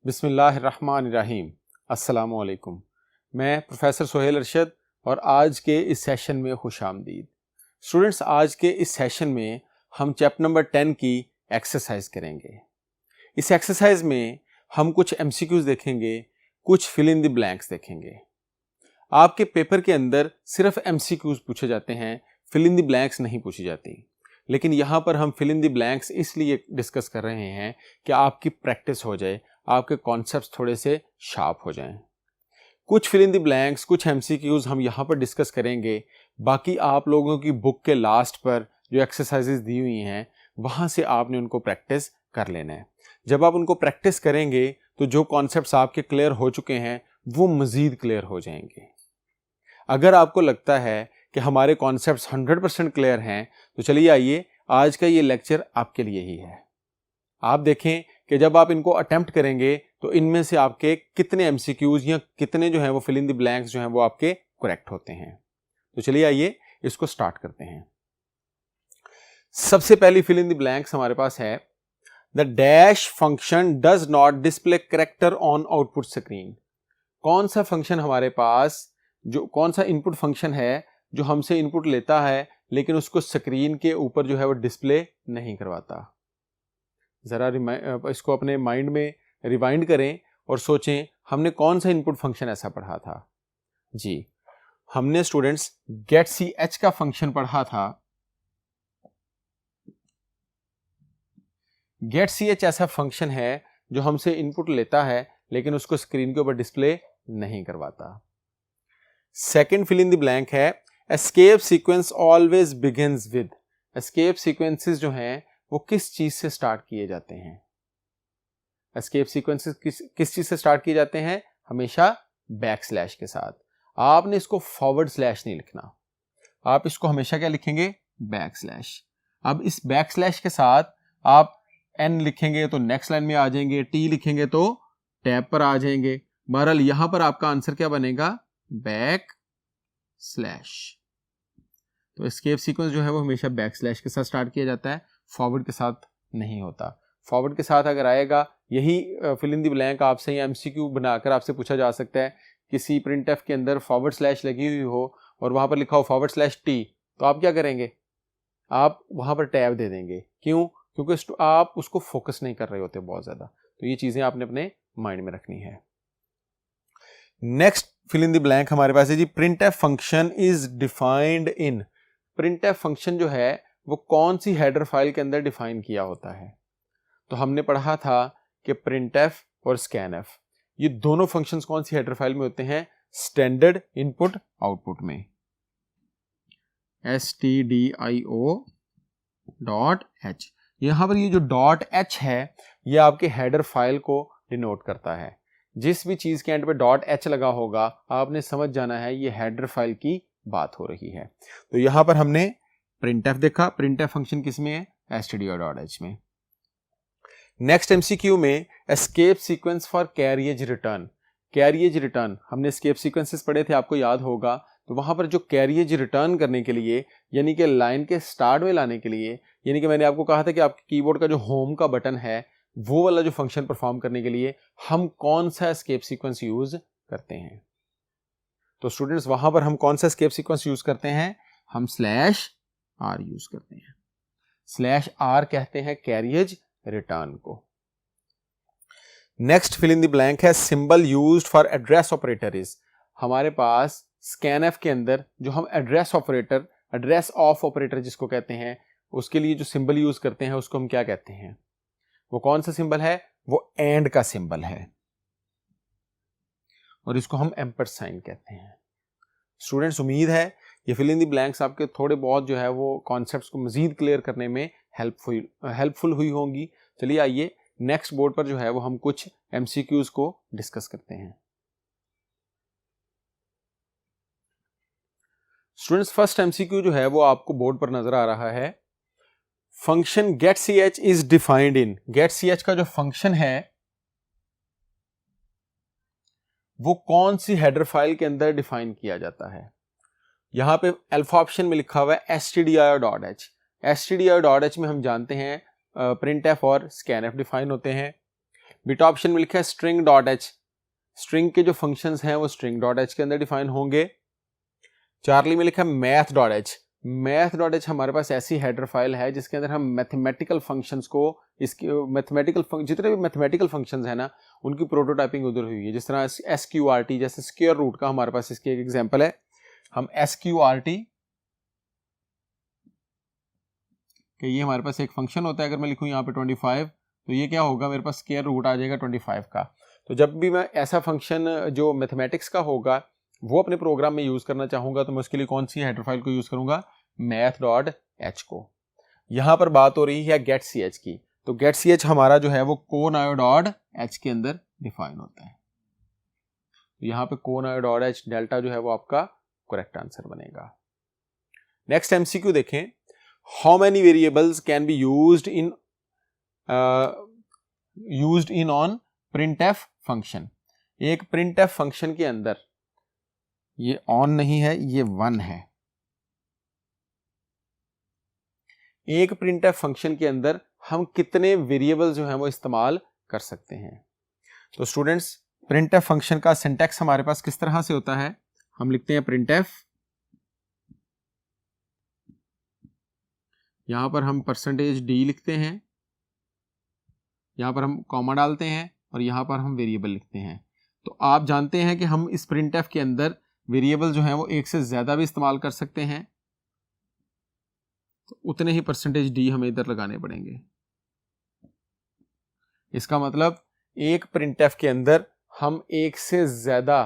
बिस्मिल्लाहिर्रहमानिर्रहीम। अस्सलामुअलैकुम। मैं प्रोफेसर सोहेल अरशद और आज के इस सेशन में खुश आमदीद। स्टूडेंट्स, आज के इस सेशन में हम चैप्टर नंबर 10 की एक्सरसाइज करेंगे। इस एक्सरसाइज में हम कुछ एमसीक्यूज देखेंगे, कुछ फिल इन द ब्लैंक्स देखेंगे। आपके पेपर के अंदर सिर्फ एमसीक्यूज पूछे जाते हैं, फिल इन द ब्लैंक्स नहीं पूछी जाती। लेकिन यहाँ पर हम फिल इन द ब्लैंक्स इसलिए डिस्कस कर रहे हैं कि आपकी प्रैक्टिस हो जाए, आपके कॉन्सेप्ट्स थोड़े से शार्प हो जाएं। कुछ फिल इन द ब्लैंक्स, कुछ एमसीक्यूज हम यहाँ पर डिस्कस करेंगे। बाकी आप लोगों की बुक के लास्ट पर जो एक्सरसाइजेज दी हुई हैं वहाँ से आपने उनको प्रैक्टिस कर लेना है। जब आप उनको प्रैक्टिस करेंगे तो जो कॉन्सेप्ट्स आपके क्लियर हो चुके हैं वो मज़ीद क्लियर हो जाएंगे। अगर आपको लगता है कि हमारे कॉन्सेप्ट्स 100% क्लियर हैं तो चलिए आइए, आज का ये लेक्चर आपके लिए ही है। आप देखें कि जब आप इनको अटेम्प्ट करेंगे तो इनमें से आपके कितने एमसीक्यूज या कितने जो हैं वो फिल इन द ब्लैंक्स जो हैं वो आपके करेक्ट होते हैं। तो चलिए आइए इसको स्टार्ट करते हैं। सबसे पहली फिल इन द ब्लैंक्स हमारे पास है, the dash function does not display character on output screen. कौन सा फंक्शन हमारे पास, जो कौन सा इनपुट फंक्शन है जो हमसे इनपुट लेता है लेकिन उसको स्क्रीन के ऊपर जो है वो डिस्प्ले नहीं करवाता। ज़रा इसको अपने माइंड में रिवाइंड करें और सोचें हमने कौन सा इनपुट फंक्शन ऐसा पढ़ा था। जी, हमने स्टूडेंट्स गेट सी एच का फंक्शन पढ़ा था। गेट सी एच ऐसा फंक्शन है जो हमसे इनपुट लेता है लेकिन उसको स्क्रीन के ऊपर डिस्प्ले नहीं करवाता। Second fill in the blank है, escape sequence always begins with. Escape sequences जो हैं वो किस चीज से स्टार्ट किए जाते हैं? एस्केप सीक्वेंसेस किस चीज से स्टार्ट किए जाते हैं? हमेशा बैक स्लैश के साथ। आपने इसको फॉरवर्ड स्लैश नहीं लिखना, आप इसको हमेशा क्या लिखेंगे? Back slash. अब इस बैक स्लैश के साथ आप एन लिखेंगे तो नेक्स्ट लाइन में आ जाएंगे, टी लिखेंगे तो टैब पर आ जाएंगे। बहरहाल यहां पर आपका आंसर क्या बनेगा? Back slash. तो एस्केप सीक्वेंस जो है वो हमेशा बैक स्लैश के साथ स्टार्ट किया जाता है, फॉरवर्ड के साथ नहीं होता। फॉरवर्ड के साथ अगर आएगा, यही फिल इन द ब्लैंक आपसे या एमसीक्यू बनाकर आपसे पूछा जा सकता है, किसी प्रिंट एफ के अंदर फॉरवर्ड स्लैश लगी हुई हो और वहां पर लिखा हो फॉरवर्ड स्लैश टी, तो आप क्या करेंगे? आप वहां पर टैब दे देंगे। क्यों? क्योंकि आप उसको फोकस नहीं कर रहे होते बहुत ज्यादा। तो ये चीजें आपने अपने माइंड में रखनी है। Next fill in the blank हमारे पास है जी, print f function is defined in. Print f function जो है वो कौन सी हेडर फाइल के अंदर डिफाइन किया होता है? तो हमने पढ़ा था कि प्रिंट एफ और स्कैन एफ, ये दोनों फंक्शंस कौन सी हेडर फाइल में होते हैं? स्टैंडर्ड इनपुट आउटपुट में, stdio.h। यहां पर ये जो .h है ये आपके हेडर फाइल को डिनोट करता है। जिस भी चीज के एंड पे .h लगा होगा आपने समझ जाना है ये हेडर फाइल की बात हो रही है। तो यहां पर हमने प्रिंट एफ देखा, प्रिंट एफ फंक्शन किस में है? stdio.h में। नेक्स्ट एमसीक्यू में, escape sequence for carriage return. Carriage return हमने एस्केप सीक्वेंसेस पढ़े थे, आपको याद होगा। तो वहां पर जो कैरियज रिटर्न करने के लिए, यानी कि लाइन के स्टार्ट में लाने के लिए, यानी कि मैंने आपको कहा था कि आपके कीबोर्ड का जो होम का बटन है वो वाला जो फंक्शन परफॉर्म करने के लिए हम कौन सा एस्केप सीक्वेंस यूज करते हैं? तो स्टूडेंट्स वहां पर हम कौन सा एस्केप सीक्वेंस यूज करते हैं? हम /r यूज करते हैं। /r कहते हैं कैरियज रिटर्न को। Next fill in the blank है, symbol used for address operator is. हमारे पास स्कैनएफ के अंदर जो हम address operator, address of operator जिसको कहते हैं, उसके लिए जो सिंबल यूज करते हैं उसको हम क्या कहते हैं? वो कौन सा सिंबल है? वो एंड का सिंबल है और इसको हम एम्परसाइन कहते हैं। स्टूडेंट्स, उम्मीद है ये फिल इन द ब्लैंक्स आपके थोड़े बहुत जो है वो कॉन्सेप्ट्स को मजीद क्लियर करने में हेल्पफुल हुई होंगी। चलिए आइए नेक्स्ट बोर्ड पर जो है वो हम कुछ एमसीक्यूज को डिस्कस करते हैं। स्टूडेंट्स, फर्स्ट एमसीक्यू जो है वो आपको बोर्ड पर नजर आ रहा है। Function get C H is defined in. Get C H का जो फंक्शन है वो कौन सी हेडर फाइल के अंदर डिफाइन किया जाता है? यहां पे अल्फा ऑप्शन में लिखा हुआ है stdio.h। stdio.h में हम जानते हैं प्रिंट एफ और स्कैन एफ डिफाइन होते हैं। बीटा ऑप्शन में लिखा है स्ट्रिंग डॉट एच, स्ट्रिंग के जो फंक्शंस हैं वो स्ट्रिंग डॉट एच के अंदर डिफाइन होंगे। चार्ली में लिखा है math dot H, math dot H हमारे पास ऐसी हेडर फाइल है जिसके अंदर हम मैथमेटिकल फंक्शंस को, इसकी जितने भी मैथमेटिकल फंक्शंस हैं ना उनकी प्रोटोटाइपिंग उधर हुई है। जिस तरह SQRT जैसे स्क्वायर रूट का हमारे पास इसकी एक एग्जांपल है। हम SQRT कि ये हमारे पास एक फंक्शन होता है, अगर मैं लिखूं यहाँ पे 25 तो ये क्या होगा, मेरे पास स्क्वायर रूट आ जाएगा 25 का। तो जब भी मैं ऐसा फंक्शन जो मैथमेटिक्स का होगा वो अपने प्रोग्राम में यूज करना चाहूंगा तो मैं उसके लिए कौन सी हेडर फाइल को यूज करूंगा, मैथ डॉट एच को। यहां पर बात हो रही है गेट सी एच की, तो गेट सी एच हमारा जो है वो कोन डॉट एच के अंदर डिफाइन होता है। तो यहां पे कोन डॉट एच डेल्टा जो है वो आपका करेक्ट आंसर बनेगा। नेक्स्ट एमसीक्यू देखें, how many variables can be used in on printf function. एक प्रिंटफ फंक्शन के अंदर ये ऑन नहीं है, ये 1 है। एक प्रिंटफ फंक्शन के अंदर हम कितने वेरिएबल जो हैं वो इस्तेमाल कर सकते हैं। तो स्टूडेंट्स प्रिंटफ फंक्शन का सिंटैक्स हमारे पास किस तरह से होता है, हम लिखते हैं प्रिंटफ, यहां पर हम %d लिखते हैं, यहां पर हम कॉमा डालते हैं और यहां पर हम वेरिएबल लिखते हैं। तो आप जानते हैं कि हम इस प्रिंटफ के अंदर वेरिएबल जो हैं वो एक से ज्यादा भी इस्तेमाल कर सकते हैं, तो उतने ही %d हमें इधर लगाने पड़ेंगे। इसका मतलब एक प्रिंटफ के अंदर हम एक से ज्यादा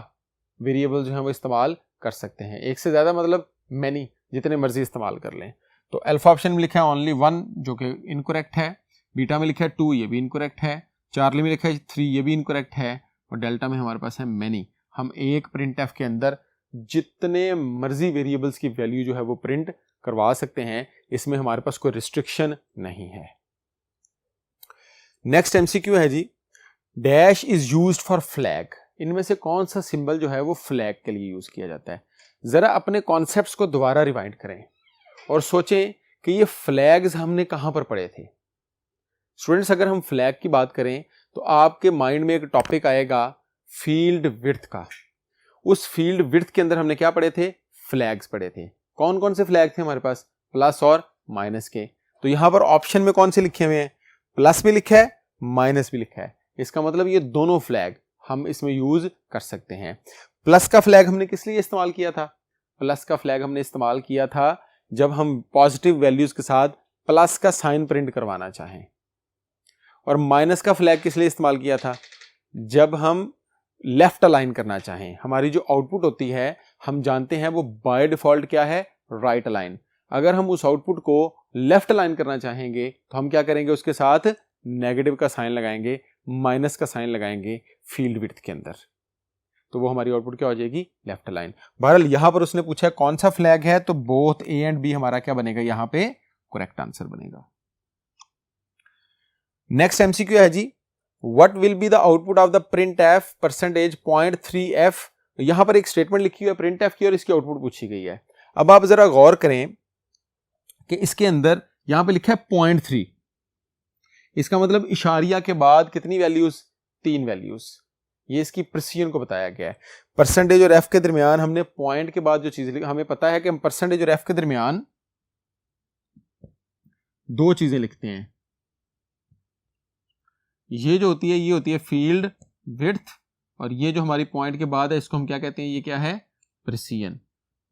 वेरिएबल जो हैं वो इस्तेमाल कर सकते हैं। एक से ज्यादा मतलब मैनी, जितने मर्जी इस्तेमाल कर लें। तो अल्फा ऑप्शन में लिखा है ओनली 1 जो कि इनकरेक्ट है, बीटा में लिखा है 2 ये भी इनकरेक्ट है, चार्ली में लिखा है 3 ये भी इनकरेक्ट है, और डेल्टा में हमारे पास है मैनी। हम एक प्रिंटफ के अंदर जितने मर्जी वेरिएबल्स की वैल्यू जो है वो प्रिंट करवा सकते हैं, इसमें हमारे पास कोई रिस्ट्रिक्शन नहीं है। नेक्स्ट एमसीक्यू है जी, dash is used for flag. इनमें से कौन सा सिंबल जो है वो फ्लैग के लिए यूज किया जाता है। जरा अपने कॉन्सेप्ट्स को दोबारा रिवाइंड करें और सोचें कि ये फ्लैग्स हमने कहां पर पढ़े थे। स्टूडेंट्स अगर हम फ्लैग की बात करें तो आपके माइंड में एक टॉपिक आएगा फील्ड विड्थ का। उस फील्ड विड्थ के अंदर हमने क्या पढ़े थे, फ्लैग्स पढ़े थे। कौन कौन से फ्लैग थे हमारे पास, प्लस और माइनस के। तो यहां पर ऑप्शन में कौन से लिखे हुए हैं, प्लस भी लिखा है माइनस भी लिखा है। इसका मतलब ये दोनों फ्लैग हम इसमें यूज कर सकते हैं। प्लस का फ्लैग हमने किस लिए इस्तेमाल किया था, प्लस का फ्लैग हमने इस्तेमाल किया था जब हम पॉजिटिव वैल्यूज के साथ प्लस का साइन प्रिंट करवाना चाहें। और माइनस का फ्लैग किस लिए इस्तेमाल किया था, जब हम लेफ्ट अलाइन करना चाहें। हमारी जो आउटपुट होती है हम जानते हैं वो बाय डिफॉल्ट क्या है, राइट अलाइन। अगर हम उस आउटपुट को लेफ्ट अलाइन करना चाहेंगे तो हम क्या करेंगे, उसके साथ नेगेटिव का साइन लगाएंगे, माइनस का साइन लगाएंगे फील्ड विड्थ के अंदर, तो वो हमारी आउटपुट क्या हो जाएगी, लेफ्ट अलाइन। बहरहाल यहां पर उसने पूछा कौन सा फ्लैग है, तो बोथ ए एंड बी हमारा क्या बनेगा, यहां पे करेक्ट आंसर बनेगा। नेक्स्ट एमसीक्यू है जी, what will be the output of the printf %.3f। यहां पर एक स्टेटमेंट लिखी हुई है प्रिंटफ की और इसकी आउटपुट पूछी गई है। अब आप जरा गौर करें कि इसके अंदर यहां पे लिखा है 0.3, इसका मतलब इशारिया के बाद कितनी वैल्यूज, 3 वैल्यूज। ये इसकी प्रिसीजन को बताया गया है। परसेंटेज और एफ के दरमियान हमने पॉइंट के बाद जो चीज, हमें पता है कि हम परसेंटेज और एफ के दरमियान 2 चीजें लिखते हैं। ये जो होती है ये होती है फील्ड विड्थ, और ये जो हमारी पॉइंट के बाद है इसको हम क्या कहते हैं, ये क्या है, प्रिसीजन।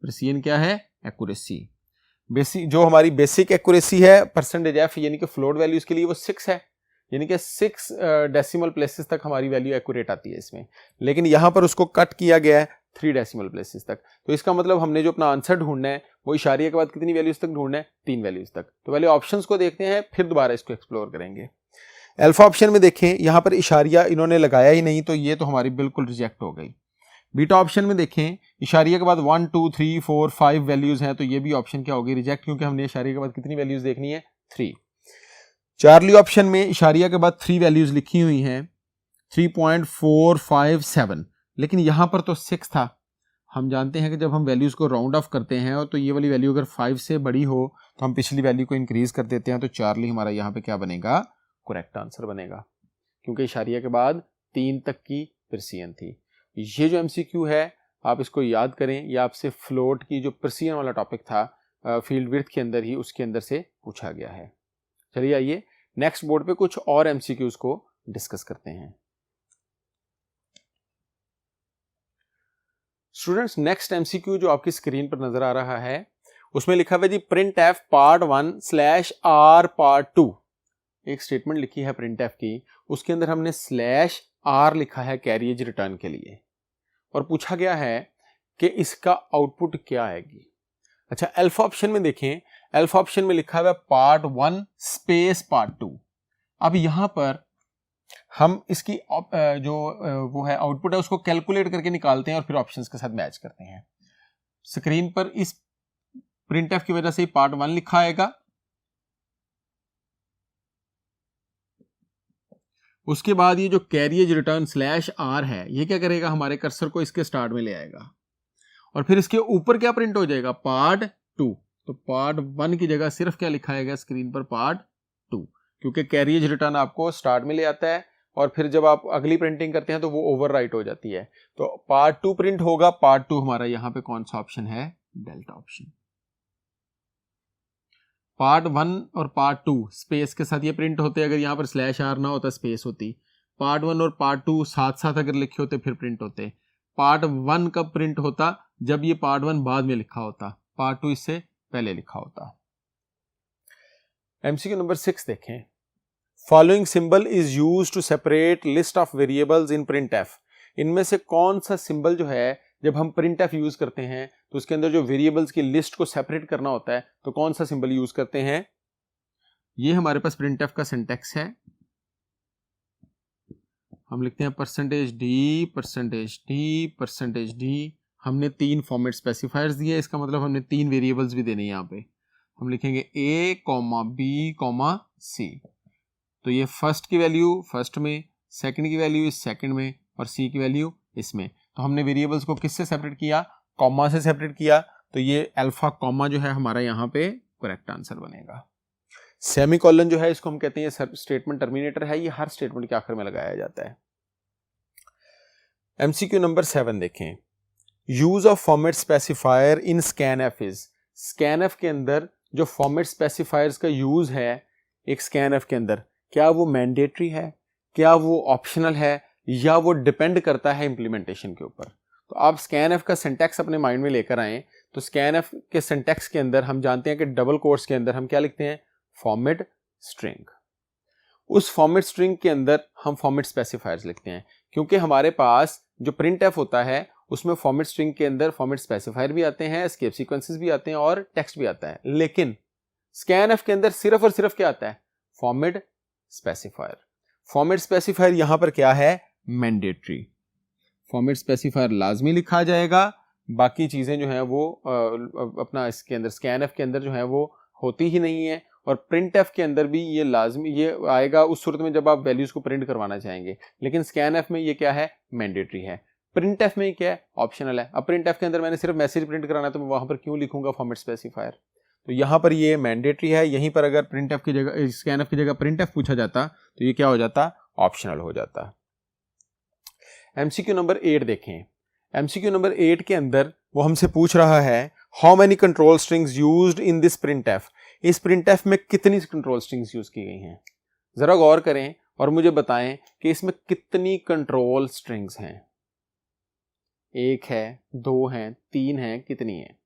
प्रिसीजन क्या है, एक्यूरेसी। बेसिक जो हमारी बेसिक एक्यूरेसी है परसेंटेज एफ यानी कि फ्लोट वैल्यूज के लिए वो 6 है, यानी कि 6 डेसिमल प्लेसेस तक हमारी वैल्यू एक्यूरेट आती है इसमें। लेकिन यहां पर उसको कट किया गया है 3 डेसिमल प्लेसेस तक। तो इसका मतलब हमने जो अपना आंसर ढूंढना है वो इशारिया के बाद कितनी वैल्यूज तक ढूंढना है, 3 वैल्यूज तक। तो पहले ऑप्शंस को देखते हैं फिर दोबारा इसको एक्सप्लोर करेंगे। अल्फा ऑप्शन में देखें यहां पर इशारिया इन्होंने लगाया ही नहीं, तो ये तो हमारी बिल्कुल रिजेक्ट हो गई। बीटा ऑप्शन में देखें इशारिया के बाद 1 2 3 4 5 वैल्यूज हैं, तो ये भी ऑप्शन क्या होगी, रिजेक्ट, क्योंकि हमने इशारिया के बाद कितनी वैल्यूज देखनी है, 3। चार्ली ऑप्शन में इशारिया के बाद 3 वैल्यूज लिखी हुई हैं 3.457, लेकिन यहां पर तो 6 था। हम जानते हैं कि जब हम वैल्यूज को राउंड ऑफ करते हैं तो ये वाली वैल्यू अगर 5 से बड़ी हो तो हम पिछली वैल्यू को इंक्रीज कर देते हैं, तो चार्ली हमारा यहाँ पे क्या बनेगा, करेक्ट आंसर बनेगा, क्योंकि इशारिया के बाद 3 तक की पर्सियन थी। ये जो MCQ है आप इसको याद करें, यह आपसे फ्लोट की जो पर्सियन वाला टॉपिक था फील्ड विड्थ के अंदर ही, उसके अंदर से पूछा गया है। चलिए आइए नेक्स्ट बोर्ड पे कुछ और MCQs को डिस्कस करते हैं। स्टूडेंट्स, नेक्स्ट MCQ जो आपकी स्क्रीन पर नजर आ रहा है उसमें लिखा हुआ है जी print f part 1/r part 2। एक स्टेटमेंट लिखी है प्रिंट एफ की, उसके अंदर हमने /r लिखा है कैरिएज रिटर्न के लिए, और पूछा गया है कि इसका आउटपुट क्या आएगी। अच्छा, अल्फा ऑप्शन में देखें, अल्फा ऑप्शन में लिखा हुआ है पार्ट 1 स्पेस पार्ट 2। अब यहां पर हम इसकी जो वो है आउटपुट है उसको कैलकुलेट करके निकालते हैं और फिर ऑप्शंस के साथ मैच करते हैं। स्क्रीन पर इस प्रिंट एफ की वजह से पार्ट 1 लिखा आएगा, उसके बाद ये जो कैरिएज रिटर्न /r है ये क्या करेगा, हमारे कर्सर को इसके स्टार्ट में ले आएगा, और फिर इसके ऊपर क्या प्रिंट हो जाएगा, पार्ट 2। तो पार्ट 1 की जगह सिर्फ क्या लिखा आएगा स्क्रीन पर, पार्ट 2, क्योंकि कैरिएज रिटर्न आपको स्टार्ट में ले आता है और फिर जब आप अगली प्रिंटिंग करते हैं तो वो ओवरराइट हो जाती है। तो पार्ट 2 प्रिंट होगा, पार्ट 2 हमारा यहां पे कौन सा ऑप्शन है, डेल्टा ऑप्शन। पार्ट 1 और पार्ट 2 स्पेस के साथ ये प्रिंट होते, अगर यहाँ पर /r ना होता स्पेस होती। पार्ट 1 और पार्ट 2 साथ साथ अगर लिखे होते फिर प्रिंट होते। पार्ट 1 कब प्रिंट होता, जब ये पार्ट 1 बाद में लिखा होता, पार्ट 2 इससे पहले लिखा होता। MCQ नंबर 6 देखें, following symbol is used to separate list of variables in print F. इनमें से कौन सा सिंबल जो है जब हम प्रिंट एफ यूज करते हैं तो उसके अंदर जो वेरिएबल्स की लिस्ट को सेपरेट करना होता है तो कौन सा सिंबल यूज करते हैं। ये हमारे पास प्रिंट एफ का सिंटैक्स है, हम लिखते हैं %d %d हमने 3 फॉर्मेट स्पेसिफायर्स दिए, इसका मतलब हमने 3 वेरिएबल्स भी देने यहाँ पे। हम लिखेंगे a, b, c। तो ये फर्स्ट की वैल्यू फर्स्ट में, सेकंड की वैल्यू इस सेकंड में, और c की वैल्यू इसमें। तो हमने वेरिएबल्स को किससे सेपरेट किया, कॉमा से सेपरेट किया। तो ये अल्फा कॉमा जो है हमारा यहाँ पे करेक्ट आंसर बनेगा। सेमीकोलन जो है इसको हम कहते हैं स्टेटमेंट टर्मिनेटर है, ये हर स्टेटमेंट के आखिर में लगाया जाता है। MCQ नंबर 7 देखें, use of format specifier in scanf is. Scanf के अंदर जो फॉर्मेट स्पेसिफायर्स का यूज है एक स्कैनएफ के अंदर, क्या वो मैंडेटरी है, क्या वो ऑप्शनल है, या वो डिपेंड करता है इंप्लीमेंटेशन के ऊपर। तो आप स्कैनएफ का सिंटैक्स अपने माइंड में लेकर आएं, तो स्कैनएफ के सिंटैक्स के अंदर हम जानते हैं कि डबल कोट्स के अंदर हम क्या लिखते हैं, फॉर्मेट स्ट्रिंग। उस फॉर्मेट स्ट्रिंग के अंदर हम फॉर्मेट स्पेसिफायर्स लिखते हैं, क्योंकि हमारे पास जो प्रिंट एफ होता है उसमें फॉर्मेट स्ट्रिंग के अंदर फॉर्मेट स्पेसिफायर भी आते हैं, एस्केप सीक्वेंसेस भी आते हैं और टेक्स्ट भी आता है। लेकिन स्कैनएफ के अंदर सिर्फ और सिर्फ क्या आता है, फॉर्मेट स्पेसिफायर। फॉर्मेट स्पेसिफायर यहां पर क्या है, मैंडेटरी। फॉर्मेट स्पेसिफायर लाजमी लिखा जाएगा, बाकी चीजें जो है वो अपना इसके अंदर स्कैनएफ के अंदर जो है वो होती ही नहीं है। और प्रिंट एफ के अंदर भी ये लाजमी ये आएगा उस सूरत में जब आप वैल्यूज को प्रिंट करवाना चाहेंगे, लेकिन स्कैनएफ में ये क्या है, मैंडेटरी है। प्रिंट एफ में क्या है, ऑप्शनल है। अब प्रिंट एफ के अंदर मैंने सिर्फ मैसेज प्रिंट कराना है तो मैं वहां पर क्यों लिखूंगा फॉर्मेट स्पेसिफायर। तो यहां पर ये मैंडेटरी है, यहीं पर अगर प्रिंट एफ की जगह स्कैनएफ की जगह प्रिंट एफ पूछा जाता तो ये क्या हो जाता, ऑप्शनल हो जाता। MCQ नंबर 8 देखें, MCQ नंबर 8 के अंदर वो हमसे पूछ रहा है how many control strings used in this print F. इस प्रिंट एफ में कितनी कंट्रोल स्ट्रिंग्स यूज की गई हैं, जरा गौर करें और मुझे बताएं कि इसमें कितनी कंट्रोल स्ट्रिंग्स हैं। 1 है, 2 हैं, 3 हैं, कितनी है।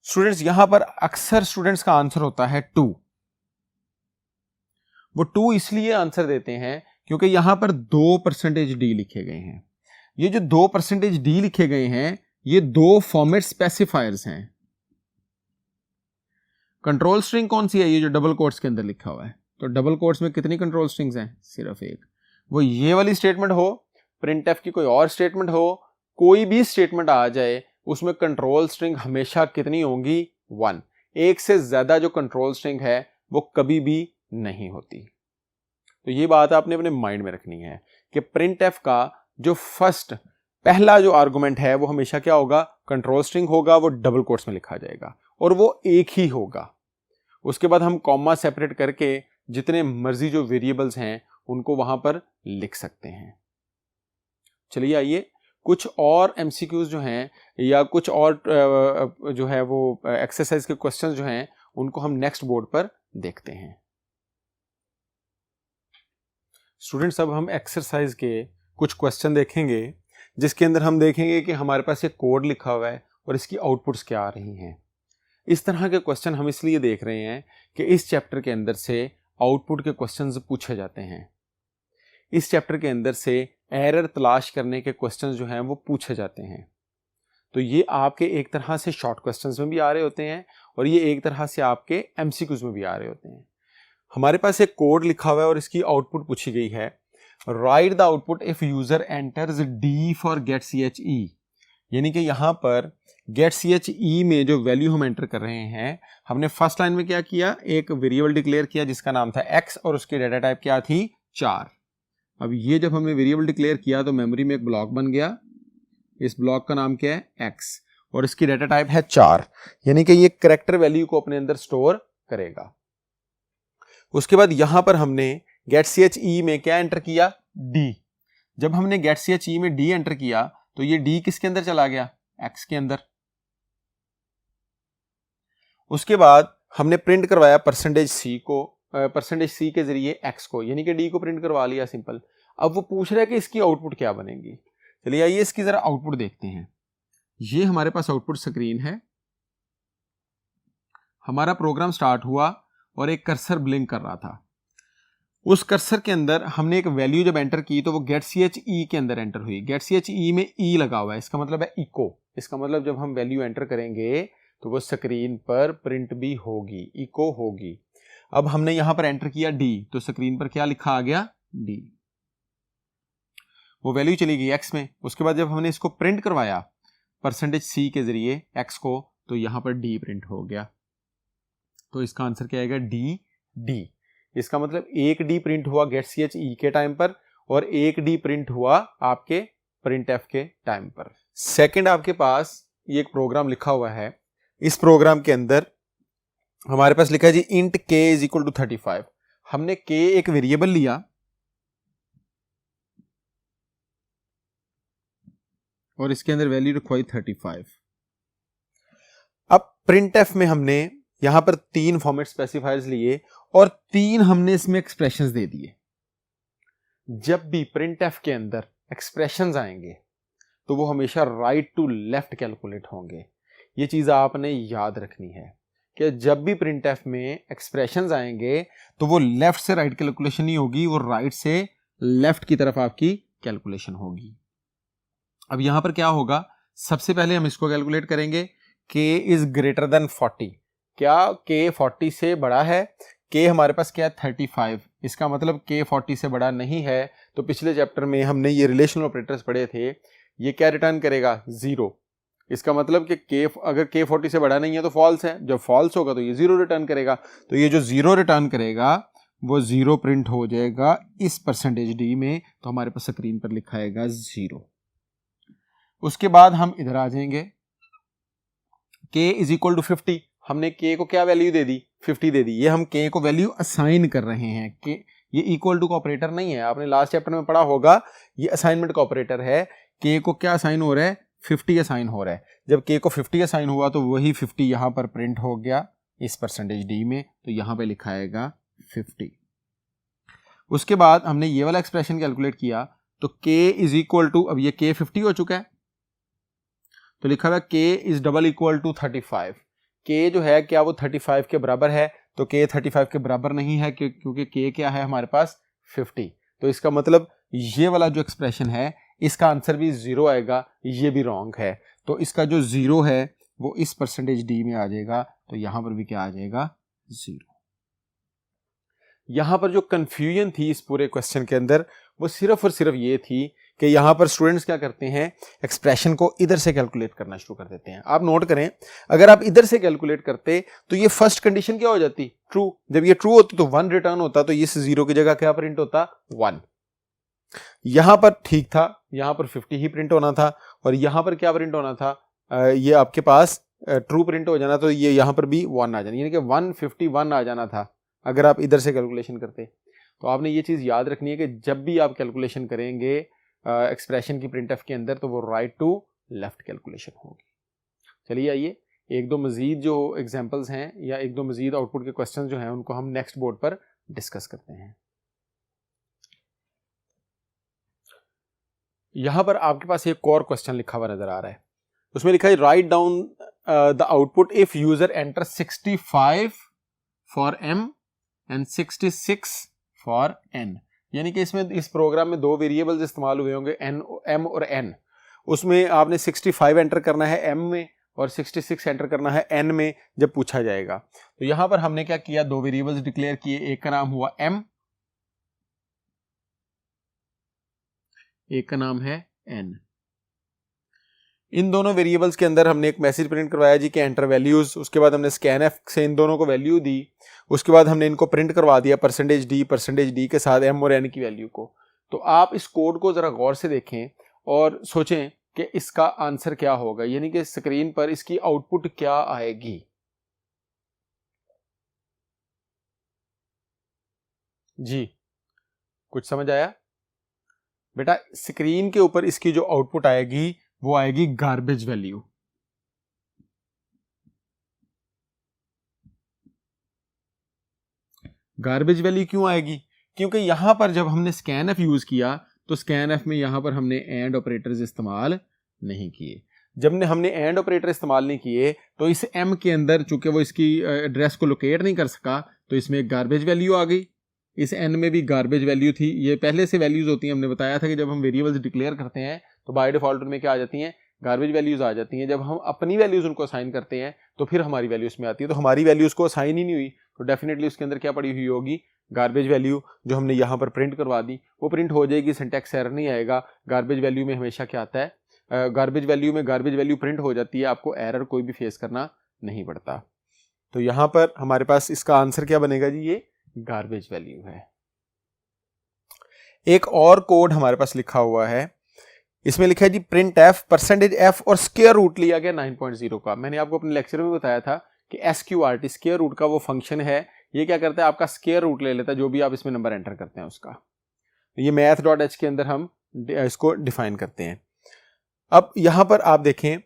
स्टूडेंट्स यहां पर अक्सर स्टूडेंट्स का आंसर होता है 2। वो 2 इसलिए आंसर देते हैं क्योंकि यहां पर 2%d लिखे गए हैं। ये जो 2%d लिखे गए हैं ये 2 फॉर्मेट स्पेसिफायर्स हैं। कंट्रोल स्ट्रिंग कौन सी है, ये जो डबल कोट्स के अंदर लिखा हुआ है। तो डबल कोट्स में कितनी कंट्रोल स्ट्रिंग्स हैं, सिर्फ 1। वो ये वाली स्टेटमेंट हो, प्रिंट एफ की कोई और स्टेटमेंट हो, कोई भी स्टेटमेंट आ जाए उसमें कंट्रोल स्ट्रिंग हमेशा कितनी होंगी, 1। एक से ज्यादा जो कंट्रोल स्ट्रिंग है वो कभी भी नहीं होती। तो ये बात आपने अपने माइंड में रखनी है कि प्रिंट एफ का जो पहला जो आर्गुमेंट है वो हमेशा क्या होगा, कंट्रोल स्ट्रिंग होगा, वो डबल कोट्स में लिखा जाएगा और वो एक ही होगा। उसके बाद हम कॉमा सेपरेट करके जितने मर्जी जो वेरिएबल्स हैं उनको वहां पर लिख सकते हैं। चलिए आइए कुछ और एमसीक्यूज जो हैं या कुछ और जो है वो एक्सरसाइज के क्वेश्चंस जो हैं उनको हम नेक्स्ट बोर्ड पर देखते हैं। स्टूडेंट्स, अब हम एक्सरसाइज के कुछ क्वेश्चन देखेंगे जिसके अंदर हम देखेंगे कि हमारे पास एक कोड लिखा हुआ है और इसकी आउटपुट्स क्या आ रही हैं। इस तरह के क्वेश्चन हम इसलिए देख रहे हैं कि इस चैप्टर के अंदर से आउटपुट के क्वेश्चंस पूछे जाते हैं। इस चैप्टर के अंदर से एरर तलाश करने के क्वेश्चंस जो हैं वो पूछे जाते हैं। तो ये आपके एक तरह से शॉर्ट क्वेश्चंस में भी आ रहे होते हैं और ये एक तरह से आपके एमसीक्यूज में भी आ रहे होते हैं। हमारे पास एक कोड लिखा हुआ है और इसकी आउटपुट पूछी गई है। Write the output if user enters D for get CHE, यानी कि यहां पर गेट CHE में जो वैल्यू हम एंटर कर रहे हैं, हमने फर्स्ट लाइन में क्या किया, एक वेरिएबल डिक्लेयर किया जिसका नाम था x और उसकी डाटा टाइप क्या थी 4। अब ये जब हमने वेरिएबल डिक्लेयर किया तो मेमोरी में एक ब्लॉक बन गया, इस ब्लॉक का नाम क्या है x और इसकी डाटा टाइप है 4, यानी कि ये कैरेक्टर वैल्यू को अपने अंदर स्टोर करेगा। उसके बाद यहां पर हमने गेट CHE में क्या एंटर किया, d। जब हमने गेट CHE में d एंटर किया तो ये d किसके अंदर चला गया, x के अंदर। उसके बाद हमने प्रिंट करवाया %c को, %c के जरिए x को, यानी कि d को प्रिंट करवा लिया सिंपल। अब वो पूछ रहा है कि इसकी आउटपुट क्या बनेगी। चलिए आइए इसकी जरा आउटपुट देखते हैं। ये हमारे पास आउटपुट स्क्रीन है। हमारा प्रोग्राम स्टार्ट हुआ और एक कर्सर ब्लिंक कर रहा था। उस कर्सर के अंदर हमने एक वैल्यू जब एंटर की तो वो गेट CHE के अंदर एंटर हुई। गेट CHE में E लगा हुआ है, इसका मतलब है इको। इसका मतलब जब हम वैल्यू एंटर करेंगे तो वो स्क्रीन पर प्रिंट भी होगी, इको होगी। अब हमने यहां पर एंटर किया D, तो स्क्रीन पर क्या लिखा आ गया, D। वो वैल्यू चली गई x में। उसके बाद जब हमने इसको प्रिंट करवाया %c के जरिए x को, तो यहां पर D प्रिंट हो गया। तो इसका आंसर क्या आएगा, D। इसका मतलब एक D प्रिंट हुआ गेट CHE के टाइम पर और एक D प्रिंट हुआ आपके printf के टाइम पर। सेकंड, आपके पास ये एक प्रोग्राम लिखा हुआ है। इस प्रोग्राम के अंदर हमारे पास लिखा है जी int k = 35। हमने k एक वेरिएबल लिया और इसके अंदर वैल्यू रखवाई 35। अब printf में हमने यहां पर 3 फॉर्मेट स्पेसिफायर्स लिए और 3 हमने इसमें एक्सप्रेशंस दे दिए। जब भी printf के अंदर एक्सप्रेशंस आएंगे तो वो हमेशा राइट टू लेफ्ट कैलकुलेट होंगे। ये चीज आपने याद रखनी है कि जब भी printf में एक्सप्रेशंस आएंगे तो वो लेफ्ट से राइट कैलकुलेशन नहीं होगी, वो राइट से लेफ्ट की तरफ आपकी कैलकुलेशन होगी। अब यहां पर क्या होगा, सबसे पहले हम इसको कैलकुलेट करेंगे, k = 40। क्या k 40 से बड़ा है? k हमारे पास क्या है, 35। इसका मतलब k 40 से बड़ा नहीं है। तो पिछले चैप्टर में हमने ये रिलेशनल ऑपरेटर्स पढ़े थे, ये क्या रिटर्न करेगा, 0। इसका मतलब कि k अगर k 40 से बड़ा नहीं है तो फॉल्स है, जब फॉल्स होगा तो ये 0 रिटर्न करेगा। तो ये जो 0 रिटर्न करेगा वो 0 प्रिंट हो जाएगा इस %d में, तो हमारे पास स्क्रीन पर लिखा आएगा 0। उसके बाद हम इधर आ जाएंगे, k = 50। हमने k को क्या वैल्यू दे दी, 50 दे दी। ये हम k को वैल्यू असाइन कर रहे हैं। k ये इक्वल टू का ऑपरेटर नहीं है, आपने लास्ट चैप्टर में पढ़ा होगा, ये असाइनमेंट का ऑपरेटर है। k को क्या असाइन हो रहा है, 50 असाइन हो रहा है। जब k को 50 असाइन हुआ तो वही 50 यहां पर प्रिंट हो गया इस %d में, तो यहां पे लिखा आएगा 50। उसके बाद हमने ये वाला एक्सप्रेशन कैलकुलेट किया तो k = अब ये k 50 हो चुका है तो लिखा हुआ k = 35। k जो है क्या वो 35 के बराबर है, तो k 35 के बराबर नहीं है क्योंकि k क्या है हमारे पास 50। तो इसका मतलब ये वाला जो एक्सप्रेशन है इसका आंसर भी 0 आएगा, ये भी रॉन्ग है। तो इसका जो 0 है वो इस %d में आ जाएगा, तो यहां पर भी क्या आ जाएगा, 0। यहां पर जो कंफ्यूजन थी इस पूरे क्वेश्चन के अंदर वो सिर्फ और सिर्फ ये थी कि यहां पर स्टूडेंट्स क्या करते हैं, एक्सप्रेशन को इधर से कैलकुलेट करना शुरू कर देते हैं। आप नोट करें, अगर आप इधर से कैलकुलेट करते तो ये फर्स्ट कंडीशन क्या हो जाती, ट्रू। जब ये ट्रू होती तो 1 रिटर्न होता, तो इस 0 की जगह क्या प्रिंट होता, 1। यहां पर ठीक था, यहां पर 50 ही प्रिंट होना था और यहां पर क्या प्रिंट होना था, ये आपके पास ट्रू प्रिंट हो जाना, तो ये यहां पर भी 1 आ जाना, यानी कि 151 आ जाना था अगर आप इधर से कैलकुलेशन करते। तो आपने ये चीज़ याद रखनी है कि जब भी आप कैलकुलेशन करेंगे एक्सप्रेशन की प्रिंट एफ के अंदर तो वो राइट टू लेफ्ट कैलकुलेशन होगी। चलिए आइए एक दो मज़ीद जो एग्जांपल्स हैं या एक दो मज़ीद आउटपुट के क्वेश्चन जो हैं उनको हम नेक्स्ट बोर्ड पर डिस्कस करते हैं। यहां पर आपके पास एक और क्वेश्चन लिखा हुआ नजर आ रहा है, उसमें लिखा है write down the output if user enter 65 for m and 66 for n। यानी कि इसमें इस प्रोग्राम में दो वेरिएबल्स इस्तेमाल हुए होंगे m और n। उसमें आपने 65 एंटर करना है m में और 66 एंटर करना है n में जब पूछा जाएगा। तो यहां पर हमने क्या किया, दो वेरिएबल्स डिक्लेयर किए, एक का नाम हुआ m, एक का नाम है n। इन दोनों वेरिएबल्स के अंदर हमने एक मैसेज प्रिंट करवाया जी कि एंटर वैल्यूज, उसके बाद हमने स्कैनएफ से इन दोनों को वैल्यू दी, उसके बाद हमने इनको प्रिंट करवा दिया %d के साथ m और n की वैल्यू को। तो आप इस कोड को जरा गौर से देखें और सोचें कि इसका आंसर क्या होगा, यानी कि स्क्रीन पर इसकी आउटपुट क्या आएगी। जी कुछ समझ आया बेटा? स्क्रीन के ऊपर इसकी जो आउटपुट आएगी वो आएगी गार्बेज वैल्यू। गार्बेज वैल्यू क्यों आएगी? क्योंकि यहां पर जब हमने स्कैनएफ यूज किया तो स्कैनएफ में यहां पर हमने एंड ऑपरेटर्स इस्तेमाल नहीं किए। जब हमने एंड ऑपरेटर इस्तेमाल नहीं किए तो इस एम के अंदर चूंकि वो इसकी एड्रेस को लोकेट नहीं कर सका तो इसमें एक गार्बेज वैल्यू आ गई। इस एन में भी गार्बेज वैल्यू थी। ये पहले से वैल्यूज होती हैं, हमने बताया था कि जब हम वेरिएबल्स डिक्लेयर करते हैं तो बाय डिफॉल्ट उनमें क्या आ जाती हैं, गार्बेज वैल्यूज आ जाती हैं। जब हम अपनी वैल्यूज उनको असाइन करते हैं तो फिर हमारी वैल्यूज में आती है। तो हमारी वैल्यूज को असाइन ही नहीं हुई तो डेफिनेटली उसके अंदर क्या पड़ी हुई होगी, गार्बेज वैल्यू। जो हमने यहाँ पर प्रिंट करवा दी वो प्रिंट हो जाएगी, सिंटैक्स एरर नहीं आएगा। गार्बेज वैल्यू में हमेशा क्या आता है, गार्बेज वैल्यू में गार्बेज वैल्यू प्रिंट हो जाती है, आपको एरर कोई भी फेस करना नहीं पड़ता। तो यहाँ पर हमारे पास इसका आंसर क्या बनेगा जी, ये गार्बेज वैल्यू है। एक और कोड हमारे पास लिखा हुआ है, इसमें लिखा है जी प्रिंट एफ %f और स्क्वायर रूट लिया गया 9.0 का। मैंने आपको अपने लेक्चर में बताया था कि SQRT स्क्वायर रूट का वो फंक्शन है, ये क्या करता है, आपका स्क्वायर रूट ले लेता है जो भी आप इसमें नंबर एंटर करते हैं उसका। ये math.h के अंदर हम इसको डिफाइन करते हैं। अब यहां पर आप देखें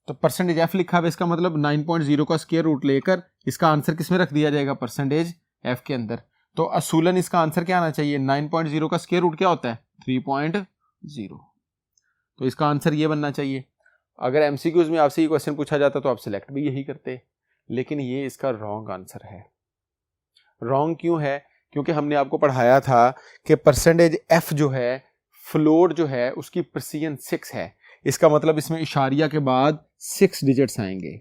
तो %f लिखा है, इसका मतलब 9.0 का स्क्वायर रूट लेकर इसका आंसर किसमें रख दिया जाएगा, %f के अंदर। तो असूलन इसका आंसर क्या आना चाहिए, 9.0 का स्क्वायर रूट क्या होता है, 3.0। तो इसका आंसर ये बनना चाहिए। अगर एमसीक्यूज में आपसे ये क्वेश्चन पूछा जाता तो आप सिलेक्ट भी यही करते, लेकिन ये इसका रॉन्ग आंसर है। रॉन्ग क्यों है, क्योंकि हमने आपको पढ़ाया था कि %f जो है, फ्लोट जो है उसकी प्रेसिजन 6 है। इसका मतलब इसमें इशारिया के बाद 6 डिजिट्स आएंगे।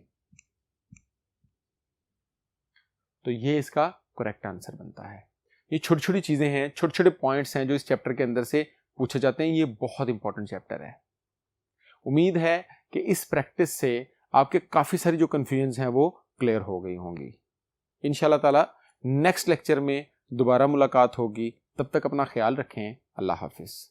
तो ये इसका करेक्ट आंसर बनता है। ये छोटी छोटी चीजें हैं, छोटे छोटे पॉइंट्स हैं जो इस चैप्टर के अंदर से पूछे जाते हैं। ये बहुत इंपॉर्टेंट चैप्टर है। उम्मीद है कि इस प्रैक्टिस से आपके काफी सारी जो कंफ्यूजन हैं वो क्लियर हो गई होंगी। इंशाल्लाह ताला नेक्स्ट लेक्चर में दोबारा मुलाकात होगी। तब तक अपना ख्याल रखें। अल्लाह हाफिज।